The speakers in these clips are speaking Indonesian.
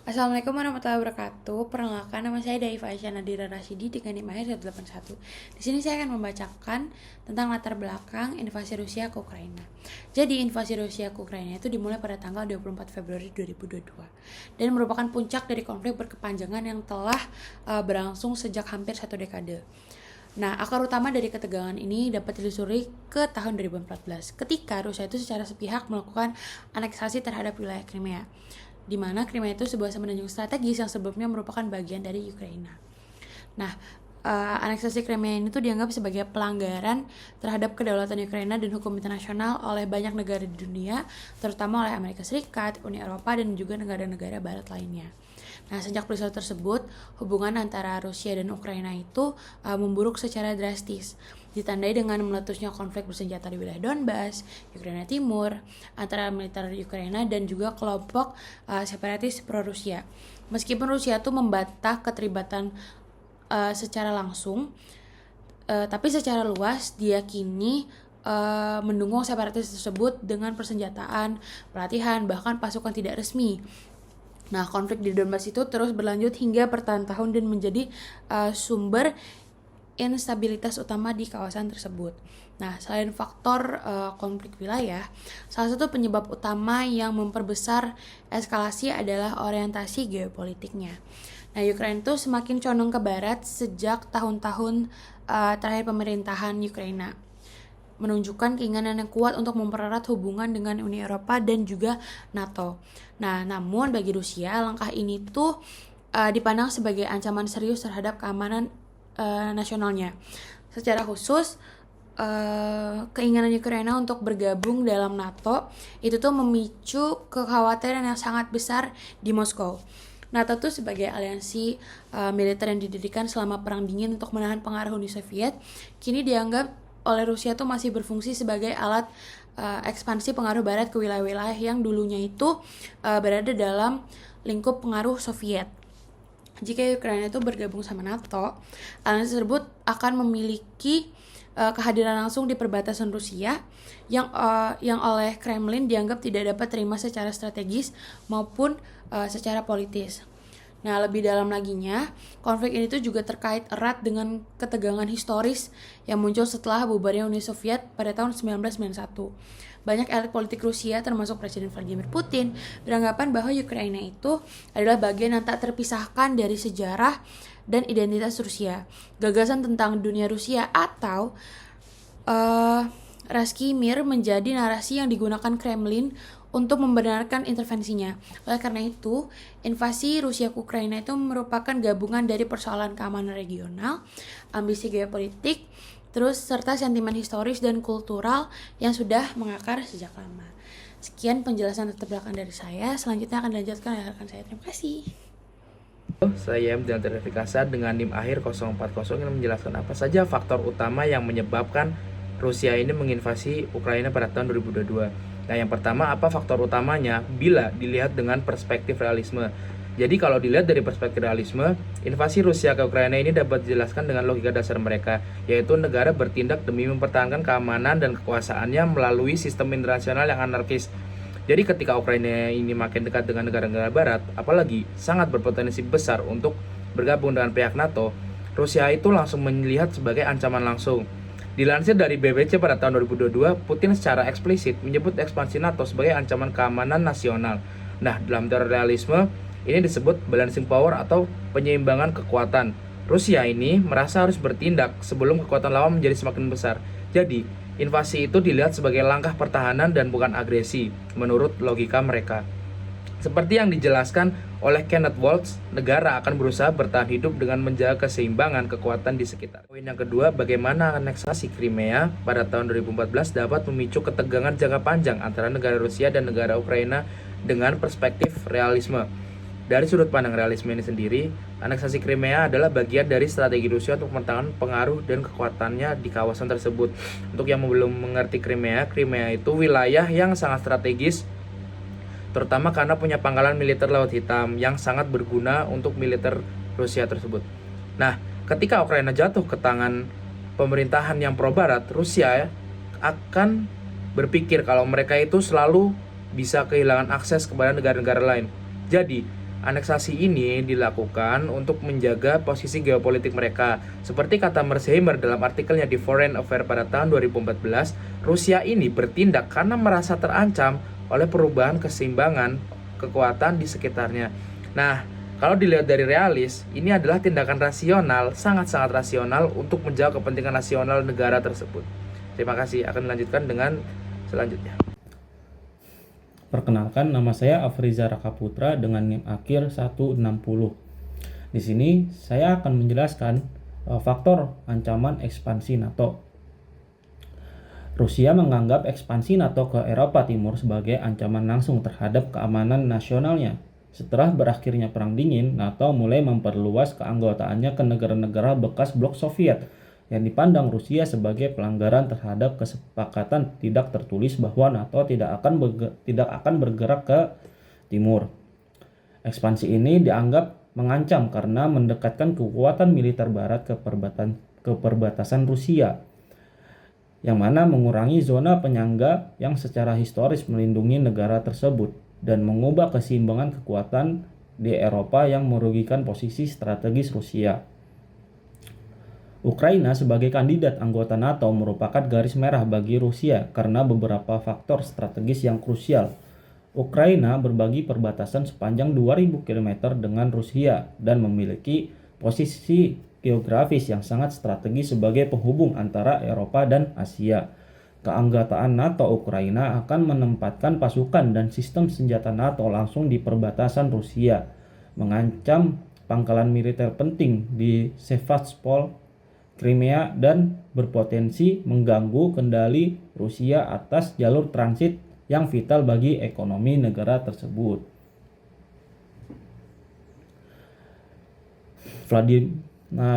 Assalamualaikum warahmatullahi wabarakatuh. Perkenalkan, nama saya Daifa Aisyah Nadira Rasyidi dengan NIM AHIR 181. Di sini saya akan membacakan tentang latar belakang invasi Rusia ke Ukraina. Jadi, invasi Rusia ke Ukraina itu dimulai pada tanggal 24 Februari 2022 dan merupakan puncak dari konflik berkepanjangan yang telah berlangsung sejak hampir satu dekade. Nah, akar utama dari ketegangan ini dapat ditelusuri ke tahun 2014 ketika Rusia itu secara sepihak melakukan aneksasi terhadap wilayah Crimea, di mana Crimea itu sebuah semenanjung strategis yang sebelumnya merupakan bagian dari Ukraina. Nah, aneksasi Crimea ini tuh dianggap sebagai pelanggaran terhadap kedaulatan Ukraina dan hukum internasional oleh banyak negara di dunia, terutama oleh Amerika Serikat, Uni Eropa, dan juga negara-negara barat lainnya. Nah, sejak peristiwa tersebut, hubungan antara Rusia dan Ukraina itu memburuk secara drastis, ditandai dengan meletusnya konflik bersenjata di wilayah Donbas, Ukraina Timur, antara militer Ukraina dan juga kelompok separatis pro-Rusia. Meskipun Rusia tuh membantah keterlibatan secara langsung, tapi secara luas diyakini mendukung separatis tersebut dengan persenjataan, pelatihan, bahkan pasukan tidak resmi. Nah, konflik di Donbas itu terus berlanjut hingga bertahun-tahun dan menjadi sumber instabilitas utama di kawasan tersebut. Nah, selain faktor konflik wilayah, salah satu penyebab utama yang memperbesar eskalasi adalah orientasi geopolitiknya. Nah, Ukraina itu semakin condong ke barat sejak tahun-tahun terakhir pemerintahan Ukraina, menunjukkan keinginan yang kuat untuk mempererat hubungan dengan Uni Eropa dan juga NATO. Nah, namun bagi Rusia, langkah ini tuh dipandang sebagai ancaman serius terhadap keamanan nasionalnya. Secara khusus, keinginan Ukraina untuk bergabung dalam NATO itu tuh memicu kekhawatiran yang sangat besar di Moskow. NATO tuh sebagai aliansi militer yang didirikan selama Perang Dingin untuk menahan pengaruh Uni Soviet, kini dianggap oleh Rusia tuh masih berfungsi sebagai alat ekspansi pengaruh barat ke wilayah-wilayah yang dulunya itu berada dalam lingkup pengaruh Soviet. Jika Ukraina itu bergabung sama NATO, aliansi tersebut akan memiliki kehadiran langsung di perbatasan Rusia yang oleh Kremlin dianggap tidak dapat terima secara strategis maupun secara politis. Nah, lebih dalam laginya, konflik ini tuh juga terkait erat dengan ketegangan historis yang muncul setelah bubarnya Uni Soviet pada tahun 1991. Banyak elit politik Rusia, termasuk Presiden Vladimir Putin, beranggapan bahwa Ukraina itu adalah bagian yang tak terpisahkan dari sejarah dan identitas Rusia. Gagasan tentang dunia Rusia atau Ruski Mir menjadi narasi yang digunakan Kremlin untuk membenarkan intervensinya. Oleh karena itu, invasi Rusia ke Ukraina itu merupakan gabungan dari persoalan keamanan regional, ambisi geopolitik, terus serta sentimen historis dan kultural yang sudah mengakar sejak lama. Sekian penjelasan latar belakang dari saya. Selanjutnya akan dilanjutkan oleh rekan saya. Terima kasih. Saya Dian Verifikasa dengan NIM AHIR 040 yang menjelaskan apa saja faktor utama yang menyebabkan Rusia ini menginvasi Ukraina pada tahun 2022. Nah, yang pertama, apa faktor utamanya bila dilihat dengan perspektif realisme. Jadi kalau dilihat dari perspektif realisme, invasi Rusia ke Ukraina ini dapat dijelaskan dengan logika dasar mereka, yaitu negara bertindak demi mempertahankan keamanan dan kekuasaannya melalui sistem internasional yang anarkis. Jadi ketika Ukraina ini makin dekat dengan negara-negara barat, apalagi sangat berpotensi besar untuk bergabung dengan pihak NATO, Rusia itu langsung melihat sebagai ancaman langsung. Dilansir dari BBC pada tahun 2022, Putin secara eksplisit menyebut ekspansi NATO sebagai ancaman keamanan nasional. Nah, dalam teori realisme, ini disebut balancing power atau penyeimbangan kekuatan. Rusia ini merasa harus bertindak sebelum kekuatan lawan menjadi semakin besar. Jadi, invasi itu dilihat sebagai langkah pertahanan dan bukan agresi, menurut logika mereka. Seperti yang dijelaskan oleh Kenneth Waltz, negara akan berusaha bertahan hidup dengan menjaga keseimbangan kekuatan di sekitar. Poin yang kedua, bagaimana aneksasi Crimea pada tahun 2014 dapat memicu ketegangan jangka panjang antara negara Rusia dan negara Ukraina dengan perspektif realisme. Dari sudut pandang realisme ini sendiri, aneksasi Crimea adalah bagian dari strategi Rusia untuk mempertahankan pengaruh dan kekuatannya di kawasan tersebut. Untuk yang belum mengerti Crimea itu wilayah yang sangat strategis, terutama karena punya pangkalan militer Laut Hitam yang sangat berguna untuk militer Rusia tersebut. Nah, ketika Ukraina jatuh ke tangan pemerintahan yang pro-barat, Rusia akan berpikir kalau mereka itu selalu bisa kehilangan akses kepada negara-negara lain. Jadi, Aneksasi ini dilakukan untuk menjaga posisi geopolitik mereka. Seperti kata Mearsheimer dalam artikelnya di Foreign Affairs pada tahun 2014, Rusia ini bertindak karena merasa terancam oleh perubahan keseimbangan kekuatan di sekitarnya. Nah, kalau dilihat dari realis, ini adalah tindakan rasional, sangat-sangat rasional untuk menjaga kepentingan nasional negara tersebut. Terima kasih, akan dilanjutkan dengan selanjutnya. Perkenalkan, nama saya Afriza Rakaputra dengan NIM akhir 160. Di sini saya akan menjelaskan faktor ancaman ekspansi NATO. Rusia menganggap ekspansi NATO ke Eropa Timur sebagai ancaman langsung terhadap keamanan nasionalnya. Setelah berakhirnya Perang Dingin, NATO mulai memperluas keanggotaannya ke negara-negara bekas blok Soviet yang dipandang Rusia sebagai pelanggaran terhadap kesepakatan tidak tertulis bahwa NATO tidak akan bergerak ke timur. Ekspansi ini dianggap mengancam karena mendekatkan kekuatan militer barat ke perbatasan Rusia, yang mana mengurangi zona penyangga yang secara historis melindungi negara tersebut dan mengubah keseimbangan kekuatan di Eropa yang merugikan posisi strategis Rusia. Ukraina sebagai kandidat anggota NATO merupakan garis merah bagi Rusia karena beberapa faktor strategis yang krusial. Ukraina berbagi perbatasan sepanjang 2.000 km dengan Rusia dan memiliki posisi geografis yang sangat strategis sebagai penghubung antara Eropa dan Asia. Keanggotaan NATO Ukraina akan menempatkan pasukan dan sistem senjata NATO langsung di perbatasan Rusia, mengancam pangkalan militer penting di Sevastopol, Crimea, dan berpotensi mengganggu kendali Rusia atas jalur transit yang vital bagi ekonomi negara tersebut.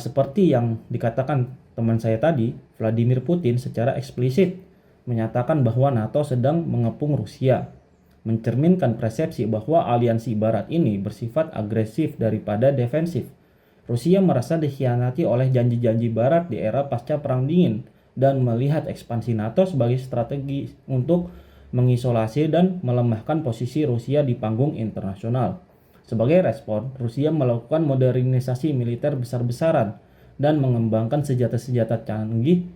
Seperti yang dikatakan teman saya tadi, Vladimir Putin secara eksplisit menyatakan bahwa NATO sedang mengepung Rusia, mencerminkan persepsi bahwa aliansi Barat ini bersifat agresif daripada defensif. Rusia merasa dikhianati oleh janji-janji Barat di era pasca Perang Dingin dan melihat ekspansi NATO sebagai strategi untuk mengisolasi dan melemahkan posisi Rusia di panggung internasional. Sebagai respon, Rusia melakukan modernisasi militer besar-besaran dan mengembangkan senjata-senjata canggih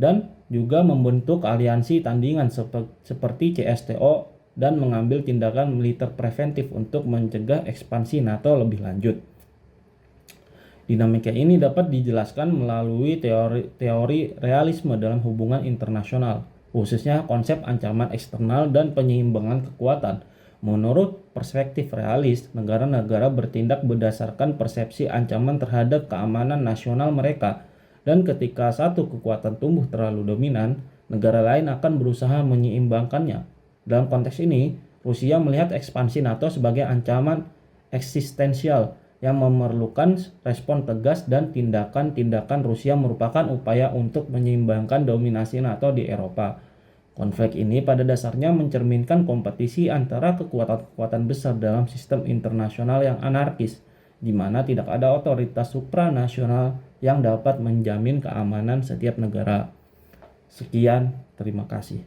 dan juga membentuk aliansi tandingan seperti CSTO dan mengambil tindakan militer preventif untuk mencegah ekspansi NATO lebih lanjut. Dinamika ini dapat dijelaskan melalui teori realisme dalam hubungan internasional, khususnya konsep ancaman eksternal dan penyeimbangan kekuatan. Menurut perspektif realis, negara-negara bertindak berdasarkan persepsi ancaman terhadap keamanan nasional mereka, dan ketika satu kekuatan tumbuh terlalu dominan, negara lain akan berusaha menyeimbangkannya. Dalam konteks ini, Rusia melihat ekspansi NATO sebagai ancaman eksistensial yang memerlukan respon tegas, dan tindakan-tindakan Rusia merupakan upaya untuk menyeimbangkan dominasi NATO di Eropa. Konflik ini pada dasarnya mencerminkan kompetisi antara kekuatan-kekuatan besar dalam sistem internasional yang anarkis, di mana tidak ada otoritas supranasional yang dapat menjamin keamanan setiap negara. Sekian, terima kasih.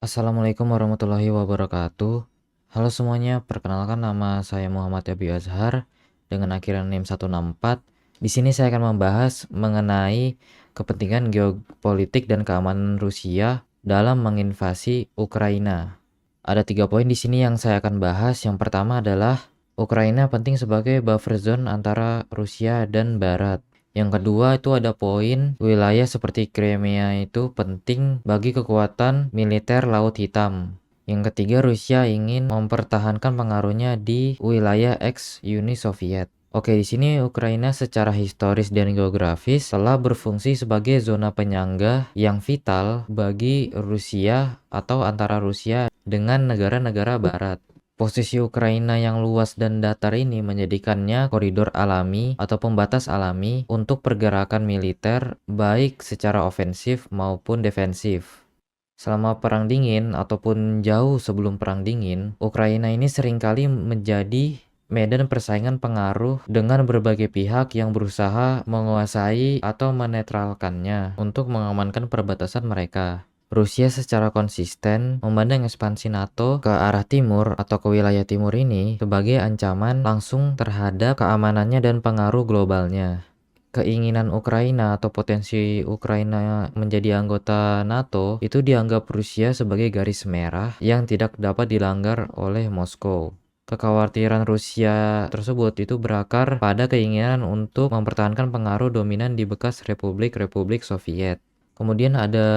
Assalamualaikum warahmatullahi wabarakatuh. Halo semuanya, perkenalkan nama saya Muhammad Abi Azhar dengan akhiran NIM 164. Di sini saya akan membahas mengenai kepentingan geopolitik dan keamanan Rusia dalam menginvasi Ukraina. Ada 3 poin di sini yang saya akan bahas. Yang pertama adalah Ukraina penting sebagai buffer zone antara Rusia dan Barat. Yang kedua itu ada poin wilayah seperti Crimea itu penting bagi kekuatan militer Laut Hitam. Yang ketiga, Rusia ingin mempertahankan pengaruhnya di wilayah ex-Uni Soviet. Oke, di sini Ukraina secara historis dan geografis telah berfungsi sebagai zona penyangga yang vital bagi Rusia atau antara Rusia dengan negara-negara Barat. Posisi Ukraina yang luas dan datar ini menjadikannya koridor alami atau pembatas alami untuk pergerakan militer baik secara ofensif maupun defensif. Selama Perang Dingin ataupun jauh sebelum Perang Dingin, Ukraina ini seringkali menjadi medan persaingan pengaruh dengan berbagai pihak yang berusaha menguasai atau menetralkannya untuk mengamankan perbatasan mereka. Rusia secara konsisten memandang ekspansi NATO ke arah timur atau ke wilayah timur ini sebagai ancaman langsung terhadap keamanannya dan pengaruh globalnya. Keinginan Ukraina atau potensi Ukraina menjadi anggota NATO itu dianggap Rusia sebagai garis merah yang tidak dapat dilanggar oleh Moskow. Kekhawatiran Rusia tersebut itu berakar pada keinginan untuk mempertahankan pengaruh dominan di bekas republik-republik Soviet. Kemudian ada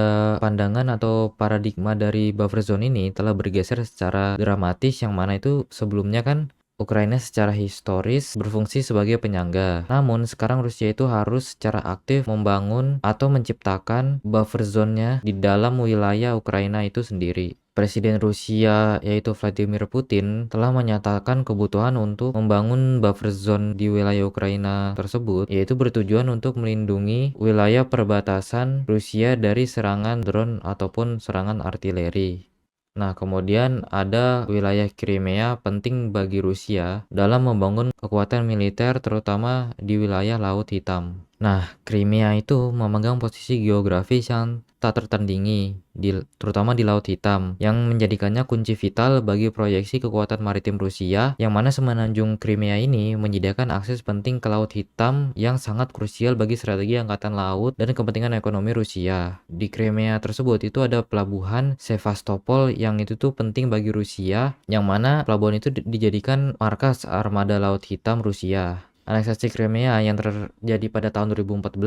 pandangan atau paradigma dari buffer zone ini telah bergeser secara dramatis, yang mana itu sebelumnya kan Ukraina secara historis berfungsi sebagai penyangga. Namun sekarang Rusia itu harus secara aktif membangun atau menciptakan buffer zone-nya di dalam wilayah Ukraina itu sendiri. Presiden Rusia yaitu Vladimir Putin telah menyatakan kebutuhan untuk membangun buffer zone di wilayah Ukraina tersebut, yaitu bertujuan untuk melindungi wilayah perbatasan Rusia dari serangan drone ataupun serangan artileri. Nah, kemudian ada wilayah Crimea penting bagi Rusia dalam membangun kekuatan militer terutama di wilayah Laut Hitam. Nah, Crimea itu memegang posisi geografis yang tak tertandingi, terutama di Laut Hitam, yang menjadikannya kunci vital bagi proyeksi kekuatan maritim Rusia, yang mana semenanjung Crimea ini menyediakan akses penting ke Laut Hitam yang sangat krusial bagi strategi angkatan laut dan kepentingan ekonomi Rusia. Di Crimea tersebut itu ada pelabuhan Sevastopol yang itu tuh penting bagi Rusia, yang mana pelabuhan itu dijadikan markas armada Laut Hitam Rusia. Aneksasi Crimea yang terjadi pada tahun 2014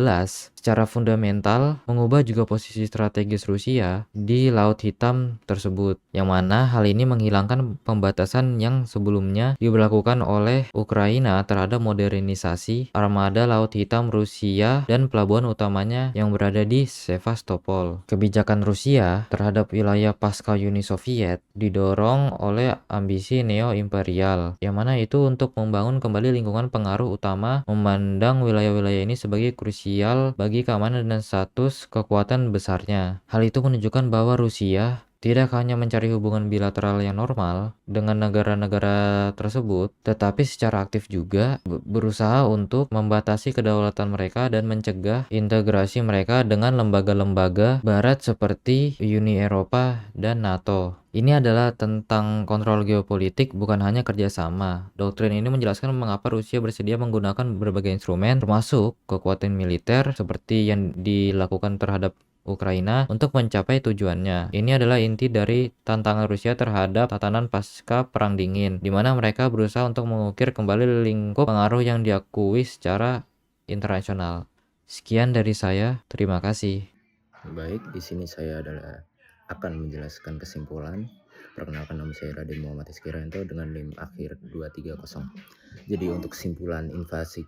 secara fundamental mengubah juga posisi strategis Rusia di Laut Hitam tersebut, yang mana hal ini menghilangkan pembatasan yang sebelumnya diberlakukan oleh Ukraina terhadap modernisasi armada Laut Hitam Rusia dan pelabuhan utamanya yang berada di Sevastopol. Kebijakan Rusia terhadap wilayah pasca Uni Soviet didorong oleh ambisi neo-imperial, yang mana itu untuk membangun kembali lingkungan pengaruh utama, memandang wilayah-wilayah ini sebagai krusial bagi keamanan dan status kekuatan besarnya. Hal itu menunjukkan bahwa Rusia tidak hanya mencari hubungan bilateral yang normal dengan negara-negara tersebut, tetapi secara aktif juga berusaha untuk membatasi kedaulatan mereka dan mencegah integrasi mereka dengan lembaga-lembaga barat seperti Uni Eropa dan NATO. Ini adalah tentang kontrol geopolitik, bukan hanya kerjasama. Doktrin ini menjelaskan mengapa Rusia bersedia menggunakan berbagai instrumen, termasuk kekuatan militer seperti yang dilakukan terhadap Ukraina untuk mencapai tujuannya. Ini adalah inti dari tantangan Rusia terhadap tatanan pasca Perang Dingin, di mana mereka berusaha untuk mengukir kembali lingkup pengaruh yang diakui secara internasional. Sekian dari saya, terima kasih. Baik, di sini saya akan menjelaskan kesimpulan. Perkenalkan, nama saya Raden Muhammad Iskiranto dengan NIM akhir 230. Jadi untuk kesimpulan, invasi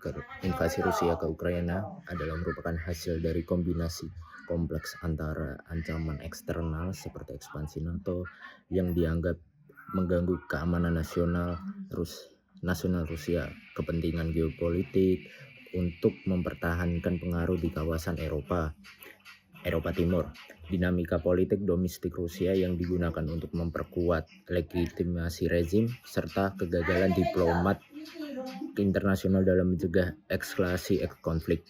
Rusia ke Ukraina adalah merupakan hasil dari kombinasi kompleks antara ancaman eksternal seperti ekspansi NATO yang dianggap mengganggu keamanan nasional Rusia, kepentingan geopolitik untuk mempertahankan pengaruh di kawasan Eropa Timur, dinamika politik domestik Rusia yang digunakan untuk memperkuat legitimasi rezim, serta kegagalan diplomat internasional dalam mencegah eskalasi konflik.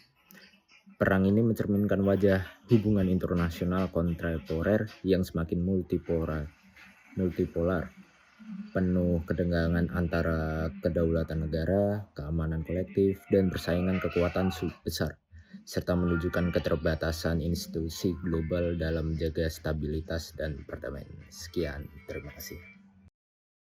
Perang ini mencerminkan wajah hubungan internasional kontemporer yang semakin multipolar, penuh ketegangan antara kedaulatan negara, keamanan kolektif, dan persaingan kekuatan besar, serta menunjukkan keterbatasan institusi global dalam menjaga stabilitas dan perdamaian. Sekian, terima kasih.